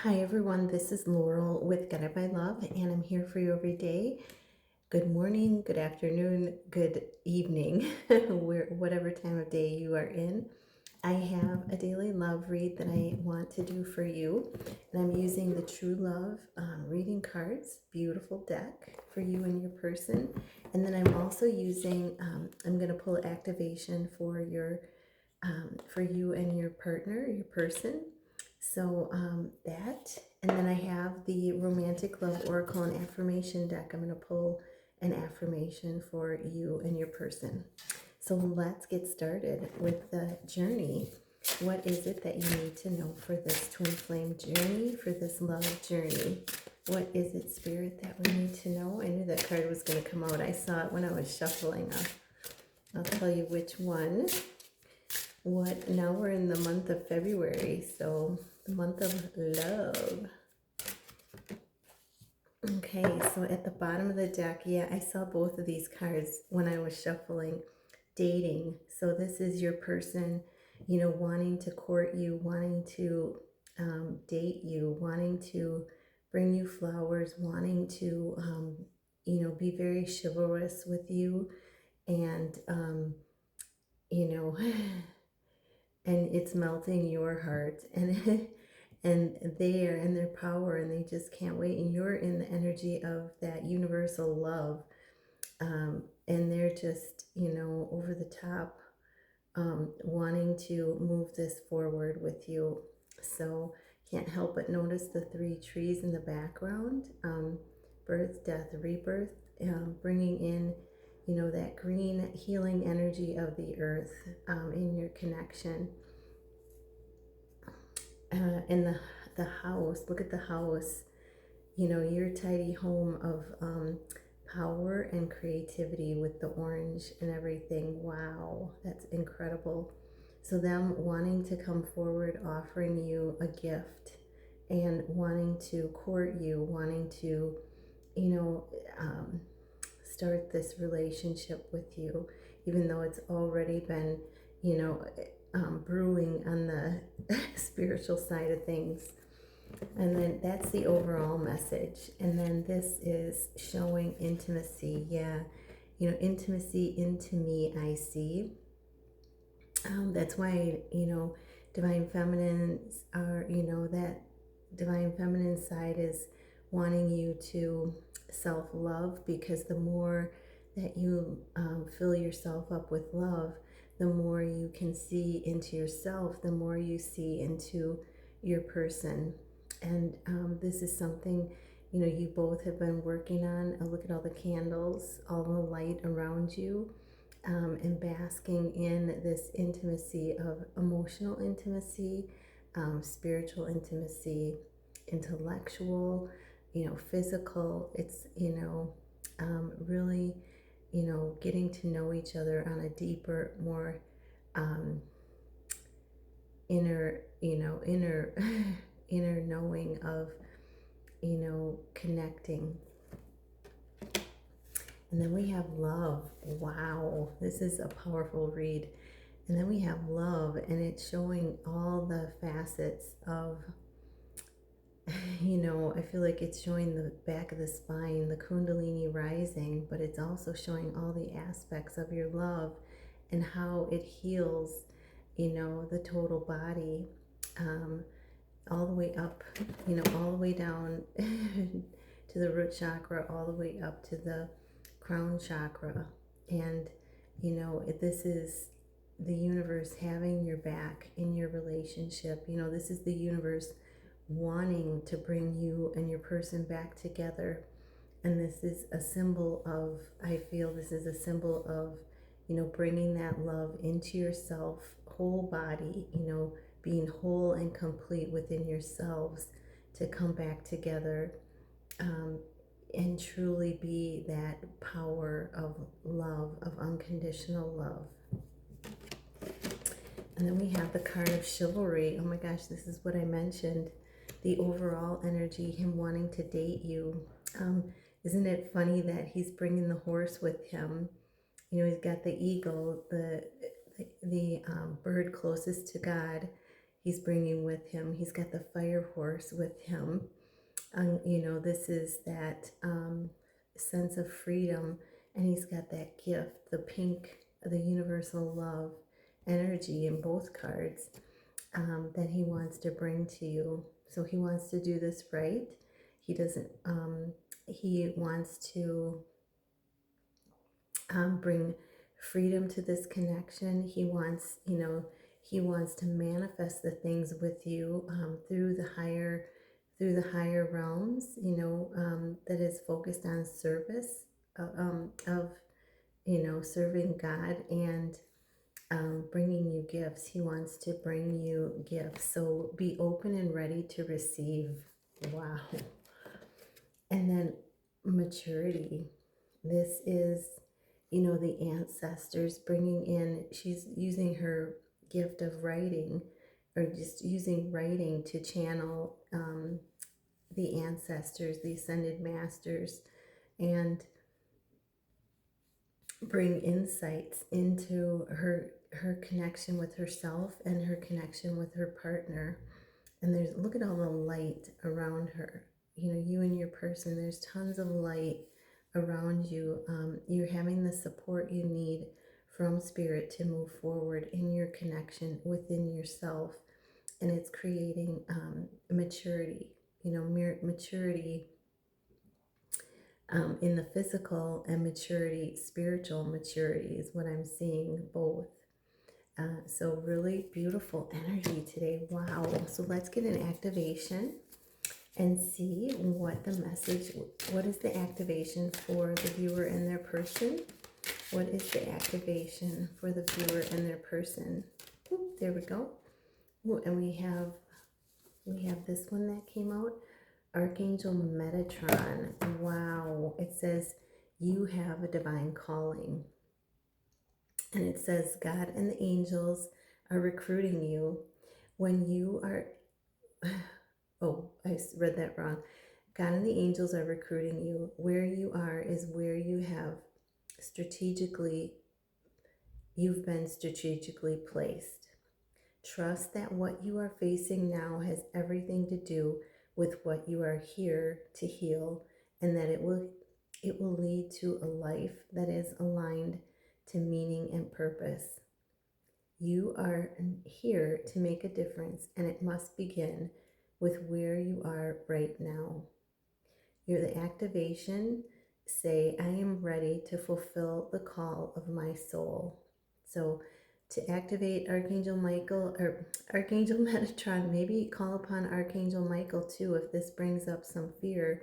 Hi everyone, this is Laurel with Guided by Love, and I'm here for you every day. Good morning, good afternoon, good evening, whatever time of day you are in. I have a daily love read that I want to do for you, and I'm using the True Love reading cards, beautiful deck for you and your person. And then I'm also using, I'm going to pull activation for for you and your partner, your person. So that, and then I have the Romantic Love Oracle and Affirmation deck. I'm going to pull an affirmation for you and your person. So let's get started with the journey. What is it that you need to know for this twin flame journey, for this love journey? What is it, Spirit, that we need to know? I knew that card was going to come out. I saw it when I was shuffling. I'll tell you which one. Now we're in the month of February, so the month of love. Okay, so at the bottom of the deck, yeah, I saw both of these cards when I was shuffling. Dating. So this is your person, wanting to court you, wanting to date you, wanting to bring you flowers, wanting to, be very chivalrous with you, and, and it's melting your heart, and and they are in their power, and they just can't wait, and you're in the energy of that universal love, and they're just over the top, wanting to move this forward with you. So can't help but notice the three trees in the background, birth, death, rebirth, bringing in that green healing energy of the earth, in your connection. In the house, look at the house, your tidy home of power and creativity with the orange and everything. Wow, that's incredible. So them wanting to come forward, offering you a gift, and wanting to court you, wanting to, you know, um, start this relationship with you, even though it's already been, brewing on the spiritual side of things. And then that's the overall message. And then this is showing intimacy. Yeah, intimacy into me, I see. That's why, divine feminines are, that divine feminine side is wanting you to self-love, because the more that you fill yourself up with love, the more you can see into yourself, the more you see into your person. And this is something, you both have been working on. Look at all the candles, all the light around you, and basking in this intimacy of emotional intimacy, spiritual intimacy, intellectual, physical. It's, really, getting to know each other on a deeper, more inner, inner, inner knowing of, connecting. And then we have love. Wow, this is a powerful read. And then we have love, and it's showing all the facets of, I feel like it's showing the back of the spine, the Kundalini rising, but it's also showing all the aspects of your love and how it heals, the total body, all the way up, all the way down to the root chakra, all the way up to the crown chakra. And, this is the universe having your back in your relationship. This is the universe wanting to bring you and your person back together. And this is a symbol of, I feel this is a symbol of, bringing that love into yourself, whole body, being whole and complete within yourselves to come back together, and truly be that power of love, of unconditional love. And then we have the card of chivalry. Oh my gosh, this is what I mentioned. The overall energy, him wanting to date you. Isn't it funny that he's bringing the horse with him? He's got the eagle, the bird closest to God. he's bringing with him. He's got the fire horse with him. This is that sense of freedom, and he's got that gift, the pink, the universal love energy in both cards, that he wants to bring to you. So he wants to do this right. He doesn't, he wants to bring freedom to this connection. He wants to manifest the things with you through the higher realms. That is focused on service of serving God and bringing you gifts. He wants to bring you gifts. So be open and ready to receive. Wow. And then maturity. This is, the ancestors bringing in, she's using her gift of writing, or just using writing to channel the ancestors, the ascended masters, and bring insights into her connection with herself and her connection with her partner. And look at all the light around her. You and your person, there's tons of light around you. You're having the support you need from spirit to move forward in your connection within yourself. And it's creating maturity, maturity in the physical, and maturity, spiritual maturity is what I'm seeing, both. So really beautiful energy today. Wow. So let's get an activation and see what is the activation for the viewer and their person. What is the activation for the viewer and their person? Ooh, there we go. Ooh, and we have this one that came out, Archangel Metatron. Wow. It says you have a divine calling. And it says God and the angels are recruiting you when you are oh, I read that wrong. God and the angels are recruiting you. Where you are is where you've been strategically placed. Trust that what you are facing now has everything to do with what you are here to heal, and that it will lead to a life that is aligned to meaning and purpose. You are here to make a difference, and it must begin with where you are right now. You're the activation. Say, I am ready to fulfill the call of my soul. So to activate Archangel Michael or Archangel Metatron, maybe call upon Archangel Michael too if this brings up some fear.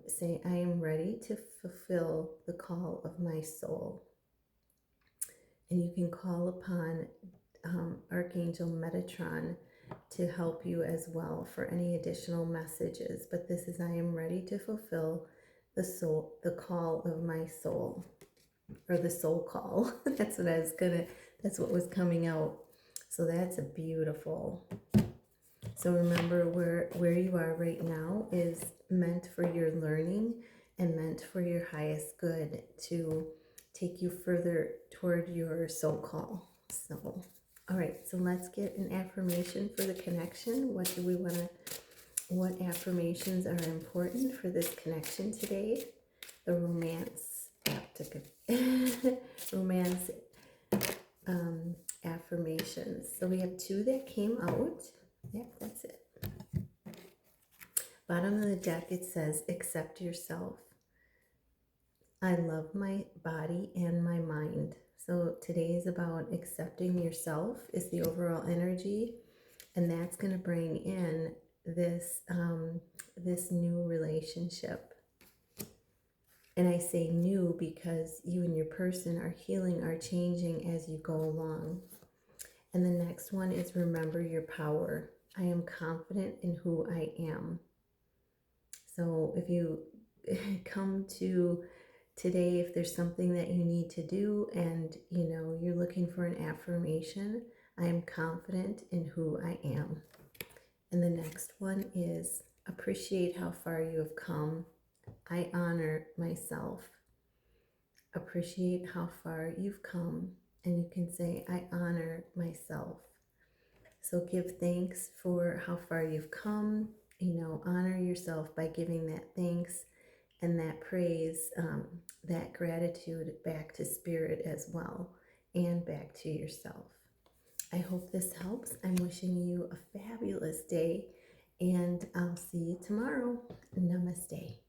Say, I am ready to fulfill the call of my soul. And you can call upon Archangel Metatron to help you as well for any additional messages. But this is, I am ready to fulfill the call of my soul, or the soul call. That's what was coming out. So that's a beautiful. So remember, where you are right now is meant for your learning and meant for your highest good, to take you further toward your soul call. So, all right, so let's get an affirmation for the connection. What affirmations are important for this connection today? The romance romance affirmations. So we have 2 that came out. Yep, that's it. Bottom of the deck, it says, accept yourself. I love my body and my mind. So today is about accepting yourself, is the overall energy. And that's going to bring in this new relationship. And I say new because you and your person are healing, are changing as you go along. And the next one is remember your power. I am confident in who I am. So if you come to today, if there's something that you need to do and you're looking for an affirmation, I am confident in who I am. And the next one is appreciate how far you have come. I honor myself. Appreciate how far you've come. And you can say, I honor myself. So give thanks for how far you've come. Honor yourself by giving that thanks and that praise, that gratitude back to spirit as well and back to yourself. I hope this helps. I'm wishing you a fabulous day, and I'll see you tomorrow. Namaste.